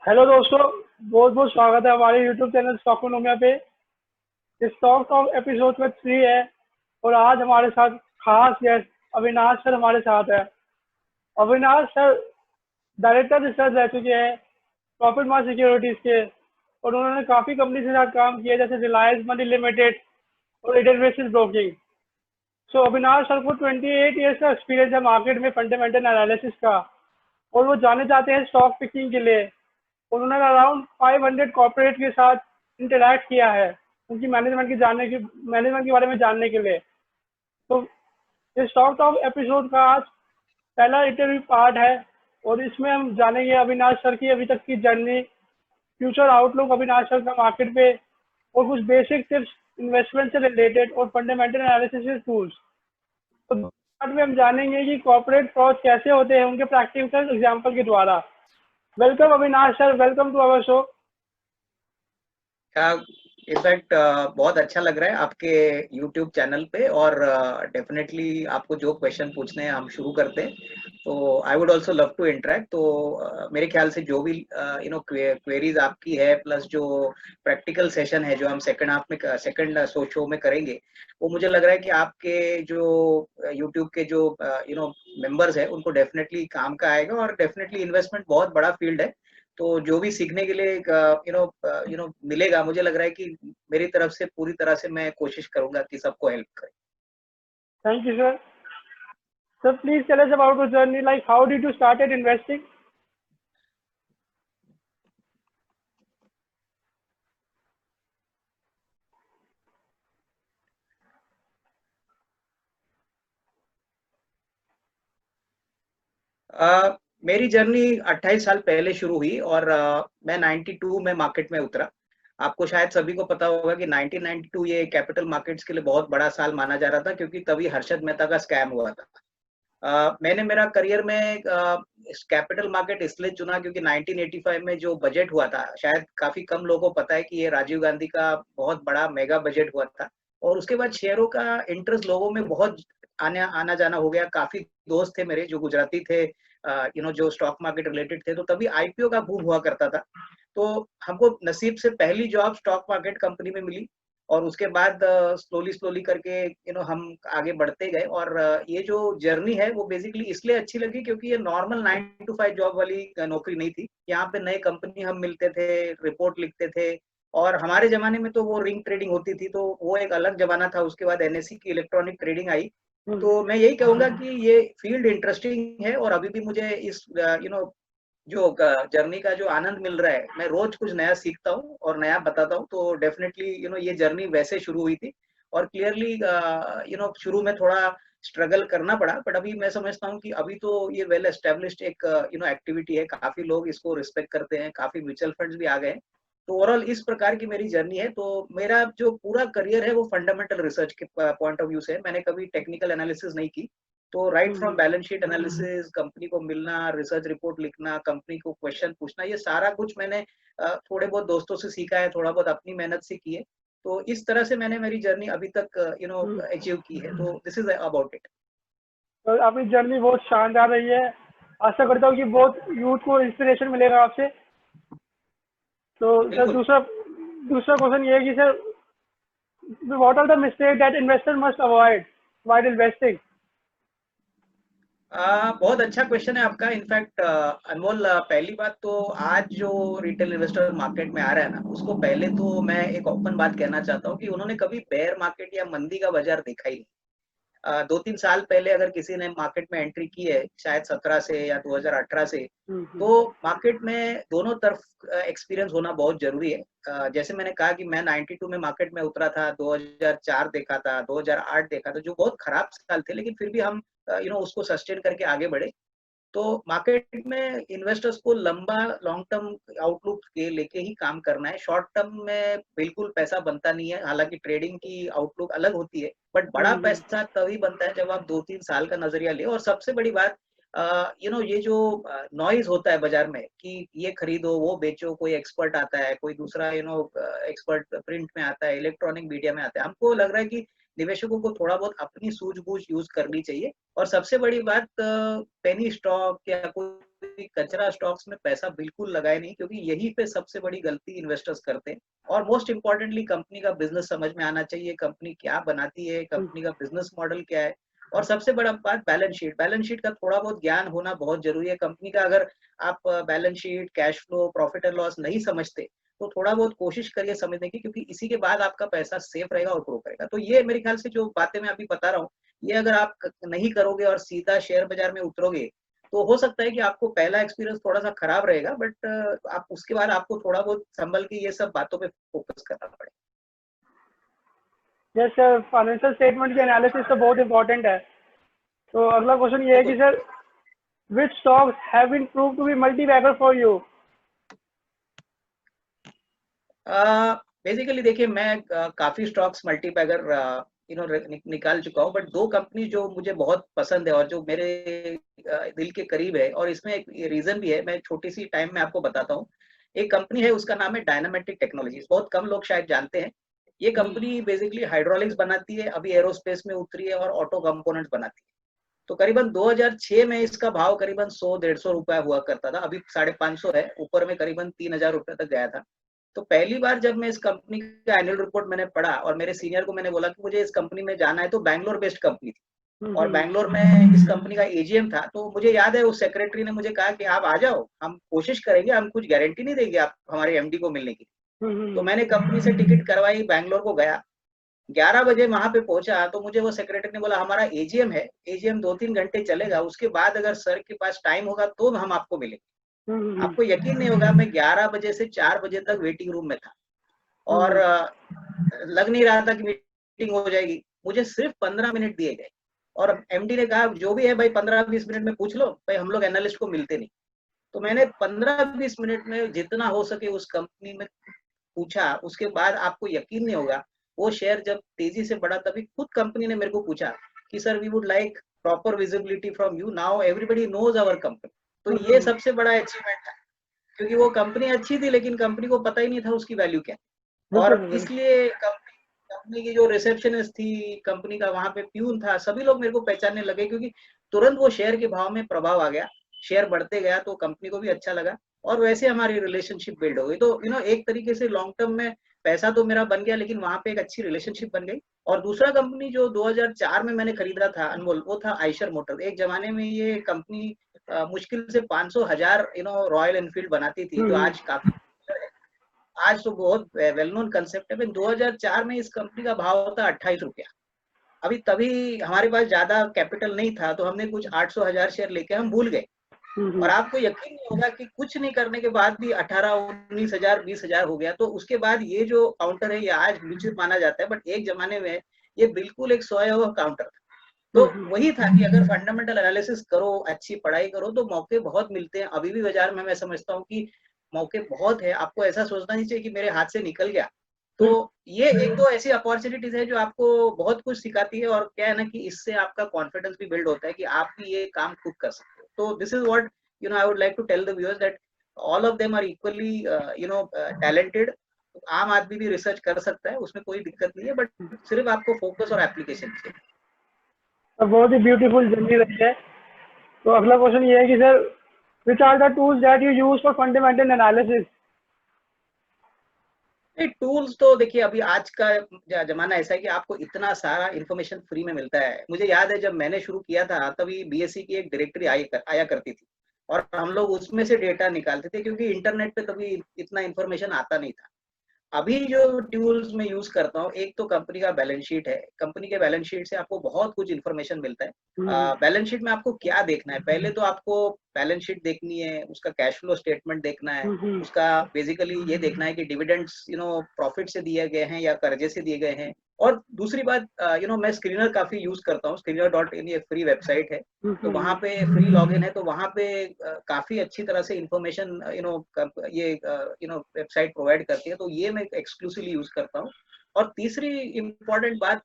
Hello दोस्तों, बहुत बहुत स्वागत है हमारे यूट्यूब चैनल स्टॉकनोमिया पे। इस स्टॉक ऑफ एपिसोड में 3 है और आज हमारे साथ खास गेस्ट अविनाश सर हमारे साथ है। अविनाश सर डायरेक्टर रिसर्च रह चुके हैं प्रॉफिट मार्क सिक्योरिटीज के और उन्होंने काफ़ी कंपनी के साथ काम किया जैसे रिलायंस मनी लिमिटेड और इडरवेसिस ब्रोकिंग। सो अविनाश सर को 28 ईयर्स का एक्सपीरियंस है मार्केट में फंडामेंटल एनालिसिस का और वो जाने जाते हैं स्टॉक पिकिंग के लिए। उन्होंने अराउंड 500 कॉर्पोरेट के साथ इंटरैक्ट किया है उनकी मैनेजमेंट के बारे में जानने के लिए। तो इस स्टॉक टॉक एपिसोड का आज पहला इंटरव्यू पार्ट है और इसमें हम जानेंगे अविनाश सर की अभी तक की journey, future outlook Avinash sir का मार्केट पे और कुछ बेसिक टिप्स इन्वेस्टमेंट से रिलेटेड और फंडामेंटल एनालिसिस टूल्स। तो पार्ट में हम जानेंगे कि कॉर्पोरेट फ्रॉड कैसे होते हैं उनके प्रैक्टिकल एग्जाम्पल के द्वारा। Welcome Avinash sir, welcome to our show. In fact बहुत अच्छा लग रहा है आपके YouTube चैनल पे और डेफिनेटली आपको जो क्वेश्चन पूछने हैं हम शुरू करते हैं। तो I would also love to interact. तो मेरे ख्याल से जो भी क्वेरीज आपकी है प्लस जो प्रैक्टिकल सेशन है जो हम सेकंड हाफ में सेकंड शो में करेंगे, वो मुझे लग रहा है कि आपके जो YouTube के जो मेंबर्स है उनको डेफिनेटली काम का आएगा और डेफिनेटली इन्वेस्टमेंट बहुत बड़ा फील्ड है। तो जो भी सीखने के लिए मिलेगा, मुझे लग रहा है कि मेरी तरफ से पूरी तरह से मैं कोशिश करूंगा कि सबको हेल्प करें। Thank you sir. Sir please tell us about your journey, like how did you started investing? मेरी जर्नी 28 साल पहले शुरू हुई और मैं 92 में मार्केट में उतरा। आपको शायद सभी को पता होगा कि 1992 ये कैपिटल मार्केट्स के लिए बहुत बड़ा साल माना जा रहा था क्योंकि तभी हर्षद मेहता का स्कैम हुआ था। मैंने मेरा करियर में कैपिटल मार्केट इसलिए चुना क्योंकि 1985 में जो बजट हुआ था, शायद काफी कम लोगों को पता है कि ये राजीव गांधी का बहुत बड़ा मेगा बजट हुआ था और उसके बाद शेयरों का इंटरेस्ट लोगों में बहुत आना जाना हो गया। काफी दोस्त थे मेरे जो गुजराती थे, जो स्टॉक मार्केट रिलेटेड थे, तो तभी आईपीओ का बूम हुआ करता था। तो हमको नसीब से पहली जॉब स्टॉक मार्केट कंपनी में मिली और उसके बाद स्लोली स्लोली करके हम आगे बढ़ते गए और ये जो जर्नी है वो बेसिकली इसलिए अच्छी लगी क्योंकि ये नॉर्मल 9 to 5 जॉब वाली नौकरी नहीं थी। यहाँ पे नए कंपनी हम मिलते थे, रिपोर्ट लिखते थे और हमारे जमाने में तो वो रिंग ट्रेडिंग होती थी, तो वो एक अलग जमाना था। उसके बाद एनएससी की इलेक्ट्रॉनिक ट्रेडिंग आई। तो मैं यही कहूंगा कि ये फील्ड इंटरेस्टिंग है और अभी भी मुझे इस जो जर्नी का जो आनंद मिल रहा है, मैं रोज कुछ नया सीखता हूँ और नया बताता हूँ। तो डेफिनेटली ये जर्नी वैसे शुरू हुई थी और क्लियरली शुरू में थोड़ा स्ट्रगल करना पड़ा, बट अभी मैं समझता हूँ कि अभी तो ये वेल एस्टेब्लिश्ड एक एक्टिविटी है, काफी लोग इसको रिस्पेक्ट करते हैं, काफी म्यूचुअल फंड्स भी आ गए हैं। तो ओवरऑल इस प्रकार की मेरी जर्नी है। तो मेरा जो पूरा करियर है वो फंडामेंटल रिसर्च के पॉइंट ऑफ व्यू से है, मैंने कभी टेक्निकल एनालिसिस नहीं की। तो right from balance sheet analysis, company को मिलना, रिसर्च रिपोर्ट लिखना, कंपनी को क्वेश्चन पूछना, ये सारा कुछ मैंने थोड़े बहुत दोस्तों से सीखा है, थोड़ा बहुत अपनी मेहनत से की है। तो इस तरह से मैंने मेरी जर्नी अभी तक अचीव की है। तो दिस इज अबाउट इट। तो आपकी जर्नी बहुत शानदार रही है। आशा करता हूँ कि बहुत यूथ को इंस्पिरेशन मिलेगा आपसे। तो सर बिल्कुल। दूसरा दूसरा क्वेश्चन ये है कि sir what are the mistake that investor must avoid while investing? बहुत अच्छा क्वेश्चन है आपका। इनफैक्ट अनमोल, पहली बात तो आज जो रिटेल इन्वेस्टर मार्केट में आ रहा है ना, उसको पहले तो मैं एक ओपन बात कहना चाहता हूँ कि उन्होंने कभी बेयर मार्केट या मंदी का बाजार देखा ही नहीं। 2-3 साल पहले अगर किसी ने मार्केट में एंट्री की है, शायद 17 से या 2018 से, तो मार्केट में दोनों तरफ एक्सपीरियंस होना बहुत जरूरी है। जैसे मैंने कहा कि मैं 92 में मार्केट में उतरा था, 2004 देखा था, 2008 देखा था, जो बहुत खराब साल थे, लेकिन फिर भी हम उसको सस्टेन करके आगे बढ़े। तो मार्केट में इन्वेस्टर्स को लंबा लॉन्ग टर्म आउटलुक के लेके ही काम करना है। शॉर्ट टर्म में बिल्कुल पैसा बनता नहीं है, हालांकि ट्रेडिंग की आउटलुक अलग होती है, बट बड़ा पैसा तभी बनता है जब आप 2-3 साल का नजरिया ले। और सबसे बड़ी बात, ये जो नॉइज होता है बाजार में कि ये खरीदो वो बेचो, कोई एक्सपर्ट आता है, कोई दूसरा एक्सपर्ट प्रिंट में आता है, इलेक्ट्रॉनिक मीडिया में आता है, हमको लग रहा है कि निवेशकों को थोड़ा बहुत अपनी सूझबूझ यूज करनी चाहिए। और सबसे बड़ी बात, पेनी स्टॉक या कोई अभी कचरा स्टॉक्स में पैसा बिल्कुल लगाए नहीं, क्योंकि यही पे सबसे बड़ी गलती इन्वेस्टर्स करते हैं। और मोस्ट इम्पोर्टेंटली कंपनी का बिजनेस समझ में आना चाहिए, कंपनी क्या बनाती है, कंपनी का बिजनेस मॉडल क्या है, और सबसे बड़ा बात बैलेंस शीट का थोड़ा बहुत ज्ञान होना बहुत जरूरी है कंपनी का। अगर आप balance sheet, cash flow, profit and loss नहीं समझते तो थोड़ा बहुत कोशिश करिए समझने की, क्योंकि इसी के बाद आपका पैसा सेफ रहेगा और ग्रो करेगा। तो ये मेरे ख्याल से जो बातें मैं अभी बता रहा हूँ, ये अगर आप नहीं करोगे और सीधा शेयर बाजार में उतरोगे तो हो सकता है कि आपको पहला एक्सपीरियंस थोड़ा सा खराब रहेगा, बट आप उसके बाद आपको थोड़ा बहुत संभल के ये सब बातों पे फोकस करना पड़ेगा। यस सर, फाइनेंशियल स्टेटमेंट की एनालिसिस तो बहुत इंपॉर्टेंट है। तो अगला क्वेश्चन ये है कि sir, which stocks have been prove to be multi bagger for you? Basically देखिए, मैं काफी स्टॉक्स मल्टी बैगर निकाल चुका हूँ, बट दो कंपनी जो मुझे बहुत पसंद है और जो मेरे दिल के करीब है, और इसमें एक रीजन भी है, मैं छोटी सी टाइम में आपको बताता हूँ। एक कंपनी है, उसका नाम है डायनामेटिक टेक्नोलॉजीज, बहुत कम लोग शायद जानते हैं। ये कंपनी बेसिकली हाइड्रोलिक्स बनाती है, अभी एरोस्पेस में उतरी है, और ऑटो कंपोनेंट्स बनाती है। तो करीबन 2006 में इसका भाव करीबन 100-150 रुपया हुआ करता था, अभी 550 है, ऊपर में करीबन 3000 रुपये तक गया था। तो पहली बार जब मैं इस कंपनी का एनुअल रिपोर्ट मैंने पढ़ा और मेरे सीनियर को मैंने बोला कि मुझे इस कंपनी में जाना है, तो बैंगलोर बेस्ड कंपनी थी और बैंगलोर में इस कंपनी का एजीएम था। तो मुझे याद है उस सेक्रेटरी ने मुझे कहा कि आप आ जाओ, हम कोशिश करेंगे, हम कुछ गारंटी नहीं देंगे आप हमारे एमडी को मिलने की। तो मैंने कंपनी से टिकट करवाई, बैंगलोर को गया, 11 बजे वहां पे पहुंचा तो मुझे वो सेक्रेटरी ने बोला हमारा एजीएम है, एजीएम 2-3 घंटे चलेगा, उसके बाद अगर सर के पास टाइम होगा तो हम आपको मिलेंगे। आपको यकीन नहीं होगा, मैं 11 बजे से 4 बजे तक वेटिंग रूम में था और लग नहीं रहा था कि मीटिंग हो जाएगी। मुझे सिर्फ 15 मिनट दिए गए और एमडी ने कहा जो भी है भाई 15-20 मिनट में पूछ लो, भाई हम लोग एनालिस्ट को मिलते नहीं। तो मैंने 15-20 मिनट में जितना हो सके उस कंपनी में पूछा। उसके बाद आपको यकीन नहीं होगा, वो शेयर जब तेजी से बढ़ा तभी खुद कंपनी ने मेरे को पूछा कि sir we would like proper visibility from you, now everybody knows our company. तो ये सबसे बड़ा अचीवमेंट था, क्योंकि वो कंपनी अच्छी थी लेकिन कंपनी को पता ही नहीं था उसकी वैल्यू क्या। और इसलिए कंपनी की जो रिसेप्शनिस्ट थी, कंपनी का वहां पे प्यून था, सभी लोग मेरे को पहचानने लगे, क्योंकि तुरंत वो शेयर के भाव में प्रभाव आ गया, शेयर बढ़ते गया तो कंपनी को भी अच्छा लगा और वैसे हमारी रिलेशनशिप बिल्ड हो गई। तो एक तरीके से लॉन्ग टर्म में पैसा तो मेरा बन गया, लेकिन वहां पे एक अच्छी रिलेशनशिप बन गई। और दूसरा कंपनी जो 2004 में मैंने खरीदा था अनमोल, वो था आयशर मोटर। एक जमाने में ये कंपनी मुश्किल से 500,000 रॉयल एनफील्ड बनाती थी, जो आज काफी आज तो बहुत वेल नोन कंसेप्ट है। 2004 में इस कंपनी का भाव था 28 रुपया। अभी तभी हमारे पास ज्यादा कैपिटल नहीं था, तो हमने कुछ 800,000 शेयर लेके हम भूल गए। और आपको यकीन नहीं होगा कि कुछ नहीं करने के बाद भी 18-19,000 20,000 हो गया। तो उसके बाद ये जो काउंटर है ये आज म्यूचुअल माना जाता है, बट एक जमाने में ये बिल्कुल एक सोया हुआ काउंटर था। तो वही था कि अगर फंडामेंटल एनालिसिस करो, अच्छी पढ़ाई करो, तो मौके बहुत मिलते हैं। अभी भी बाजार में मैं समझता हूँ कि मौके बहुत है। आपको ऐसा सोचना नहीं चाहिए कि मेरे हाथ से निकल गया। तो ये एक दो ऐसी अपॉर्चुनिटीज है जो आपको बहुत कुछ सिखाती है, और क्या है ना कि इससे आपका कॉन्फिडेंस भी बिल्ड होता है कि आप भी ये काम खुद कर सकते हो। तो this is what I would like to tell the viewers that all of them are equally talented. आम आदमी भी रिसर्च कर सकता है, उसमें कोई दिक्कत नहीं है, बट सिर्फ आपको फोकस और एप्लीकेशन चाहिए। बहुत ही ब्यूटीफुल जर्नी रही है। तो अगला क्वेश्चन ये है कि sir, which are the tools that you use for fundamental analysis? Tools तो देखिए, अभी आज का जमाना ऐसा है कि आपको इतना सारा इन्फॉर्मेशन फ्री में मिलता है। मुझे याद है जब मैंने शुरू किया था तभी बीएससी की एक डायरेक्टरी आया करती थी और हम लोग उसमें से डेटा निकालते थे, क्योंकि इंटरनेट पे तभी इतना इन्फॉर्मेशन आता नहीं था। अभी जो टूल्स मैं यूज करता हूँ, एक तो कंपनी का बैलेंस शीट है। कंपनी के बैलेंस शीट से आपको बहुत कुछ इन्फॉर्मेशन मिलता है। बैलेंस शीट में आपको क्या देखना है, पहले तो आपको बैलेंस शीट देखनी है, उसका कैश फ्लो स्टेटमेंट देखना है, उसका बेसिकली ये देखना है कि डिविडेंड्स प्रॉफिट से दिए गए हैं या कर्जे से दिए गए हैं। और दूसरी बात, मैं स्क्रीनर काफी यूज करता हूँ। screener.in एक फ्री वेबसाइट है, तो वहां पे फ्री लॉगिन है, तो वहां पे काफी अच्छी तरह से इंफॉर्मेशन ये वेबसाइट प्रोवाइड करती है, तो ये मैं एक्सक्लूसिवली यूज करता हूँ। और तीसरी इम्पोर्टेंट बात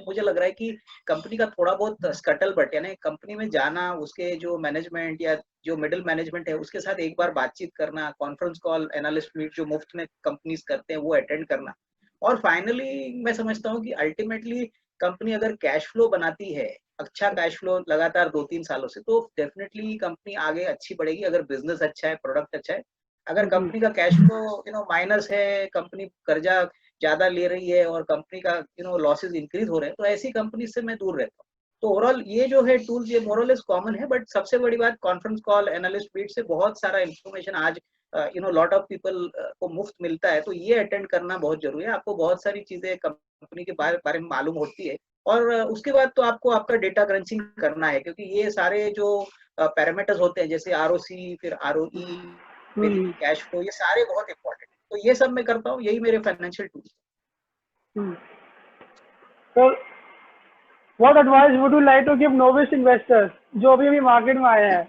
मुझे लग रहा है कि कंपनी का थोड़ा बहुत स्कटल बट, यानी कंपनी में जाना, उसके जो मैनेजमेंट या जो मिडिल मैनेजमेंट है उसके साथ एक बार बातचीत करना, कॉन्फ्रेंस कॉल, एनालिस्ट मीट जो मुफ्त में कंपनीज करते हैं वो अटेंड करना। और फाइनली मैं समझता हूँ कि अल्टीमेटली कंपनी अगर कैश फ्लो बनाती है अच्छा कैश फ्लो लगातार 2-3 सालों से, तो डेफिनेटली कंपनी आगे अच्छी बढ़ेगी अगर बिजनेस अच्छा है, प्रोडक्ट अच्छा है। अगर जी। कंपनी का कैश फ्लो माइनस है, कंपनी कर्जा ज्यादा ले रही है और कंपनी का लॉसेस इंक्रीज हो रहे हैं, तो ऐसी कंपनी से मैं दूर रहता हूँ। तो ओवरऑल ये जो है टूल्स ये मोरलेस कॉमन है, बट सबसे बड़ी बात कॉन्फ्रेंस कॉल, एनालिस्ट मीट से बहुत सारा इन्फॉर्मेशन आज लॉट ऑफ पीपल को मुफ्त मिलता है, तो ये अटेंड करना बहुत जरूरी है। आपको बहुत सारी चीजें कंपनी के बारे में मालूम होती है, और उसके बाद तो आपको आपका डेटा क्रंचिंग करना है, क्योंकि ये सारे जो पैरामीटर्स होते हैं जैसे आरओसी, फिर आरओई, फिर हम्म। कैश फ्लो, ये सारे बहुत इंपॉर्टेंट है। तो ये सब मैं करता हूँ, यही मेरे फाइनेंशियल टूल्स। हम्म। तो what advice would you like to give novice investors जो अभी अभी मार्केट में आए हैं?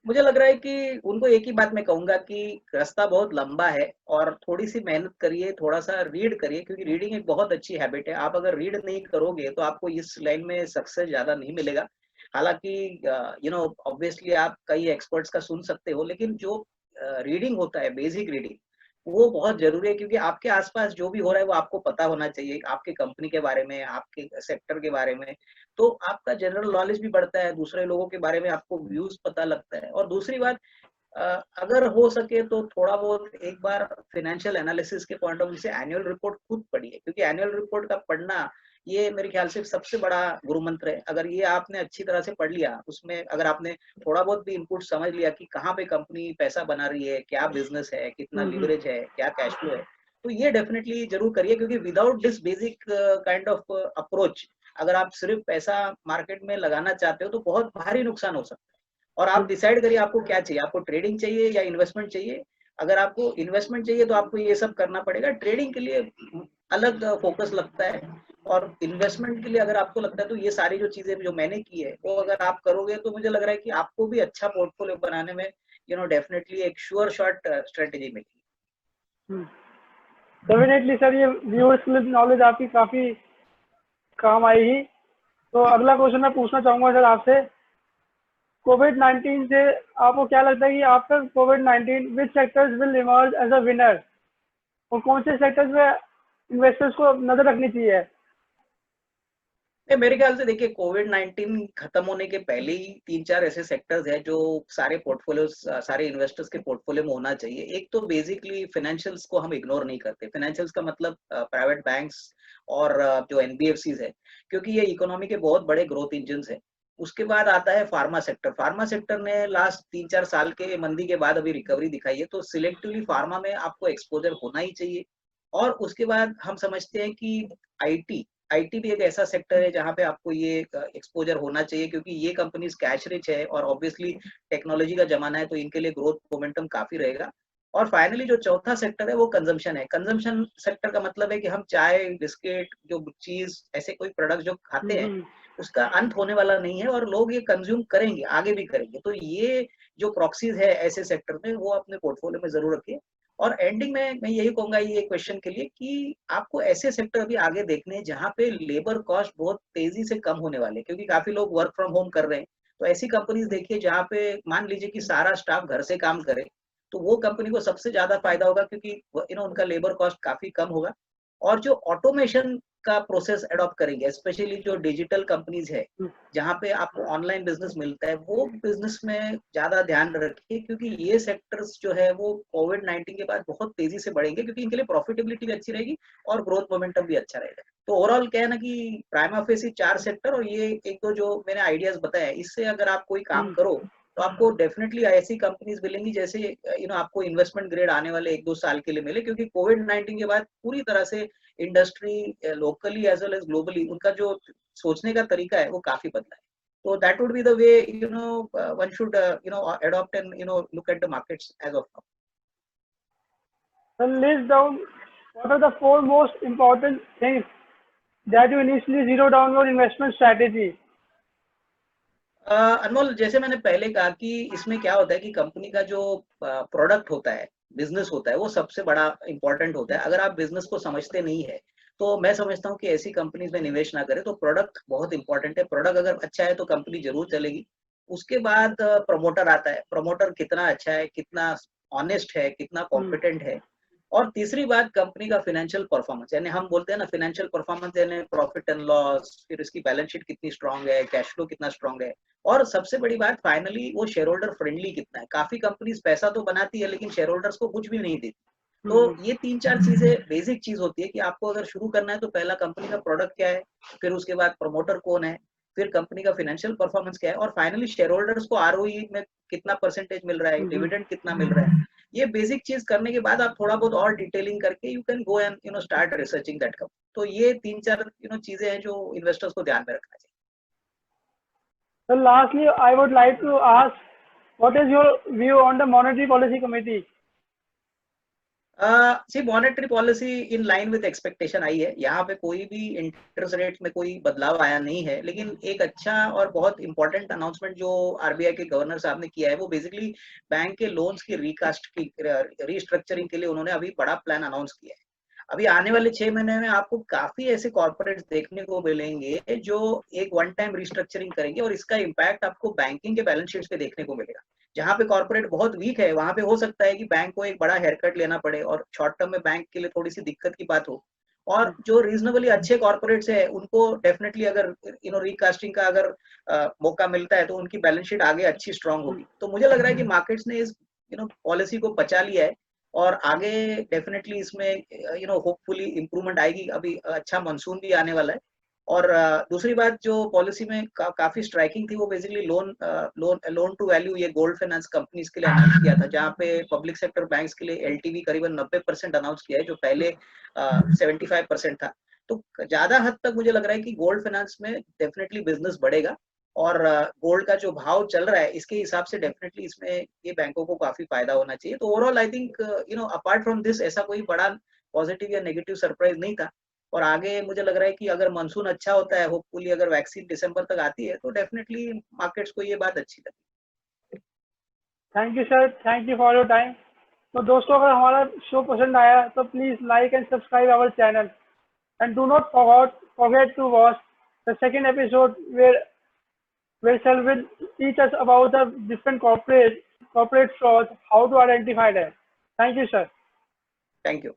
मुझे लग रहा है कि उनको एक ही बात मैं कहूंगा कि रास्ता बहुत लंबा है, और थोड़ी सी मेहनत करिए, थोड़ा सा रीड करिए, क्योंकि रीडिंग एक बहुत अच्छी हैबिट है। आप अगर रीड नहीं करोगे तो आपको इस लाइन में सक्सेस ज्यादा नहीं मिलेगा। हालांकि ऑब्वियसली आप कई एक्सपर्ट्स का सुन सकते हो, लेकिन जो रीडिंग होता है, बेसिक रीडिंग, वो बहुत जरूरी है, क्योंकि आपके आसपास जो भी हो रहा है वो आपको पता होना चाहिए, आपके कंपनी के बारे में, आपके सेक्टर के बारे में। तो आपका जनरल नॉलेज भी बढ़ता है, दूसरे लोगों के बारे में आपको व्यूज पता लगता है। और दूसरी बात, अगर हो सके तो थोड़ा बहुत एक बार फाइनेंशियल एनालिसिस के पॉइंट ऑफ व्यू से एनुअल रिपोर्ट खुद पढ़िए, क्योंकि एनुअल रिपोर्ट का पढ़ना ये मेरे ख्याल से सबसे बड़ा गुरु मंत्र है। अगर ये आपने अच्छी तरह से पढ़ लिया, उसमें अगर आपने थोड़ा बहुत भी इनपुट समझ लिया कि कहाँ पे कंपनी पैसा बना रही है, क्या बिजनेस है, कितना हम्म। लीवरेज है, क्या कैश फ्लो है, तो ये डेफिनेटली जरूर करिए, क्योंकि without this basic kind of approach, अगर आप सिर्फ पैसा मार्केट में लगाना चाहते हो तो बहुत भारी नुकसान हो सकता है। और आप डिसाइड करिए आपको क्या चाहिए, आपको ट्रेडिंग चाहिए या इन्वेस्टमेंट चाहिए। अगर आपको इन्वेस्टमेंट चाहिए तो आपको ये सब करना पड़ेगा, ट्रेडिंग के लिए अलग फोकस लगता है, और इन्वेस्टमेंट के लिए अगर आपको लगता है तो ये सारी जो चीजें जो मैंने की है वो अगर आप करोगे तो मुझे लग रहा है कि आपको भी अच्छा पोर्टफोलियो बनाने में डेफिनेटली एक श्योर शॉट स्ट्रेटेजी मिलेगी। डेफिनेटली सर, ये व्यूअर्स के लिए नॉलेज आपकी काफी काम आएगी। तो अगला क्वेश्चन मैं पूछना चाहूंगा सर आपसे, कोविड-19 से आपको क्या लगता है कि आफ्टर कोविड-19 which sectors will emerge as a winner, और कौन से सेक्टर्स में इन्वेस्टर्स को नजर रखनी चाहिए? मेरे ख्याल से देखिए, कोविड-19 खत्म होने के पहले ही 3-4 ऐसे सेक्टर्स हैं जो सारे पोर्टफोलियोज, सारे इन्वेस्टर्स के पोर्टफोलियो में होना चाहिए। एक तो बेसिकली फाइनेंशियल्स को हम इग्नोर नहीं करते। फाइनेंशियल्स का मतलब प्राइवेट बैंक्स और जो एनबीएफसीज है, क्योंकि ये इकोनॉमी के बहुत बड़े ग्रोथ इंजन्स है। उसके बाद आता है फार्मा सेक्टर। फार्मा सेक्टर ने लास्ट 3-4 साल के मंदी के बाद अभी रिकवरी दिखाई है, तो सिलेक्टिवली फार्मा में आपको एक्सपोजर होना ही चाहिए। और उसके बाद हम समझते हैं कि आईटी आईटी भी एक ऐसा सेक्टर है जहां पे आपको ये एक्सपोजर होना चाहिए, क्योंकि ये कंपनीज कैश रिच है और ऑब्वियसली टेक्नोलॉजी का जमाना है, तो इनके लिए ग्रोथ मोमेंटम काफी रहेगा। और फाइनली जो चौथा सेक्टर है वो कंजम्पशन है। कंजम्पशन सेक्टर का मतलब है कि हम चाय, बिस्किट, जो चीज, ऐसे कोई प्रोडक्ट जो खाते हैं, हम्म। उसका अंत होने वाला नहीं है, और लोग ये कंज्यूम करेंगे, आगे भी करेंगे। तो ये जो प्रॉक्सीज है ऐसे सेक्टर में, वो अपने पोर्टफोलियो में जरूर रखिए। और एंडिंग में मैं यही कहूंगा ये क्वेश्चन के लिए कि आपको ऐसे सेक्टर भी आगे देखने हैं जहां पे लेबर कॉस्ट बहुत तेजी से कम होने वाले हैं, क्योंकि काफी लोग वर्क फ्रॉम होम कर रहे हैं। तो ऐसी कंपनीज देखिए जहां पे मान लीजिए कि सारा स्टाफ घर से काम करे, तो वो कंपनी को सबसे ज्यादा फायदा होगा, क्योंकि उनका लेबर कॉस्ट काफी कम होगा। और जो ऑटोमेशन का प्रोसेस अडॉप्ट करेंगे, स्पेशली जो डिजिटल कंपनीज है जहाँ पे आपको ऑनलाइन बिजनेस मिलता है, वो बिजनेस में ज्यादा ध्यान रखिए, क्योंकि ये सेक्टर्स जो है वो कोविड-19 के बाद बहुत तेजी से बढ़ेंगे, क्योंकि इनके लिए प्रॉफिटेबिलिटी भी अच्छी रहेगी और ग्रोथ मोमेंटम भी अच्छा रहेगा। तो ओवरऑल क्या है ना कि प्राइमा फेसी 4 सेक्टर और ये एक दो जो मैंने आइडियाज बताया, इससे अगर आप कोई काम करो तो आपको डेफिनेटली ऐसी कंपनीज मिलेंगी जैसे आपको इन्वेस्टमेंट ग्रेड आने वाले 1-2 साल के लिए मिले, क्योंकि कोविड-19 के बाद पूरी तरह से industry locally as well as globally उनका जो सोचने का तरीका है वो काफी बदला है। तो that would be the way one should adopt and look at the markets as of now. So list down what are the four most important things that you initially zero down your investment strategy. अनमोल, जैसे मैंने पहले कहा कि इसमें क्या होता है कि कंपनी का जो प्रोडक्ट होता है, बिजनेस होता है, वो सबसे बड़ा इंपॉर्टेंट होता है। अगर आप बिजनेस को समझते नहीं है तो मैं समझता हूँ कि ऐसी कंपनीज में निवेश ना करें। तो प्रोडक्ट बहुत इंपॉर्टेंट है, प्रोडक्ट अगर अच्छा है तो कंपनी जरूर चलेगी। उसके बाद प्रमोटर आता है, प्रमोटर कितना अच्छा है, कितना ऑनेस्ट है, कितना कॉम्पिटेंट है। और तीसरी बात कंपनी का फाइनेंशियल परफॉर्मेंस, यानी हम बोलते हैं ना फाइनेंशियल परफॉर्मेंस, यानी प्रॉफिट एंड लॉस, फिर इसकी बैलेंस शीट कितनी स्ट्रांग है, कैश फ्लो कितना स्ट्रांग है, और सबसे बड़ी बात फाइनली वो शेयर होल्डर फ्रेंडली कितना है। काफी कंपनीज पैसा तो बनाती है लेकिन शेयर होल्डर्स को कुछ भी नहीं देती। तो ये 3-4 चीजें बेसिक चीज होती है कि आपको अगर शुरू करना है तो पहला कंपनी का प्रोडक्ट क्या है, फिर उसके बाद प्रमोटर कौन है, फिर कंपनी का फाइनेंशियल परफॉर्मेंस क्या है, और फाइनली शेयर होल्डर्स को आरओई में कितना परसेंटेज मिल रहा है, डिविडेंड कितना मिल रहा है। ये बेसिक चीज करने के बाद आप थोड़ा बहुत और डिटेलिंग करके you can go and start researching that company. तो ये 3-4 चीजें हैं जो इन्वेस्टर्स को ध्यान में रखना चाहिए। So lastly, I would like to ask, what is your view on the Monetary Policy Committee? See monetary policy in line with expectation आई है। यहाँ पे कोई भी इंटरेस्ट रेट में कोई बदलाव आया नहीं है, लेकिन एक अच्छा और बहुत इंपॉर्टेंट अनाउंसमेंट जो आरबीआई के गवर्नर साहब ने किया है वो बेसिकली बैंक के लोन्स की रिकास्ट की रीस्ट्रक्चरिंग के लिए उन्होंने अभी बड़ा प्लान अनाउंस किया है। अभी आने वाले 6 महीने में आपको काफी ऐसे कॉर्पोरेट्स देखने को मिलेंगे जो एक वन टाइम रिस्ट्रक्चरिंग करेंगे, और इसका इम्पैक्ट आपको बैंकिंग के बैलेंस शीट्स पे देखने को मिलेगा। जहाँ पे कॉर्पोरेट बहुत वीक है वहां पे हो सकता है कि बैंक को एक बड़ा हेयरकट लेना पड़े और शॉर्ट टर्म में बैंक के लिए थोड़ी सी दिक्कत की बात हो। और जो रीजनेबली अच्छे कॉर्पोरेट्स है उनको डेफिनेटली अगर रिकास्टिंग का अगर मौका मिलता है तो उनकी बैलेंस शीट आगे अच्छी स्ट्रांग होगी। तो मुझे लग रहा है कि मार्केट्स ने इस पॉलिसी को बचा लिया है, और आगे डेफिनेटली इसमें होपफुली इंप्रूवमेंट आएगी। अभी अच्छा मानसून भी आने वाला है। और दूसरी बात जो पॉलिसी में काफी स्ट्राइकिंग थी वो बेसिकली लोन टू वैल्यू ये गोल्ड फाइनेंस कंपनीज के लिए अनाउंस किया था, जहाँ पे पब्लिक सेक्टर बैंक्स के लिए एलटीवी करीबन 90% अनाउंस किया है जो पहले 75% था। तो ज्यादा हद तक मुझे लग रहा है कि गोल्ड फाइनेंस में डेफिनेटली बिजनेस बढ़ेगा, और गोल्ड का जो भाव चल रहा है इसके हिसाब से डेफिनेटली इसमें ये बैंकों को काफी फायदा होना चाहिए। तो overall I think apart from this ऐसा कोई बड़ा पॉजिटिव या नेगेटिव सरप्राइज नहीं था। और आगे मुझे लग रहा है कि अगर मानसून अच्छा होता है, होपफुली अगर वैक्सीन दिसंबर तक आती है तो डेफिनेटली मार्केट्स को ये बात अच्छी लगेगी। Thank you sir, thank you for your time. तो दोस्तों, अगर हमारा शो पसंद आया तो please like and subscribe our channel, and do not forget to watch the second episode where Sal will teach us about the different corporate frauds, how to identify them. Thank you, sir. Thank you.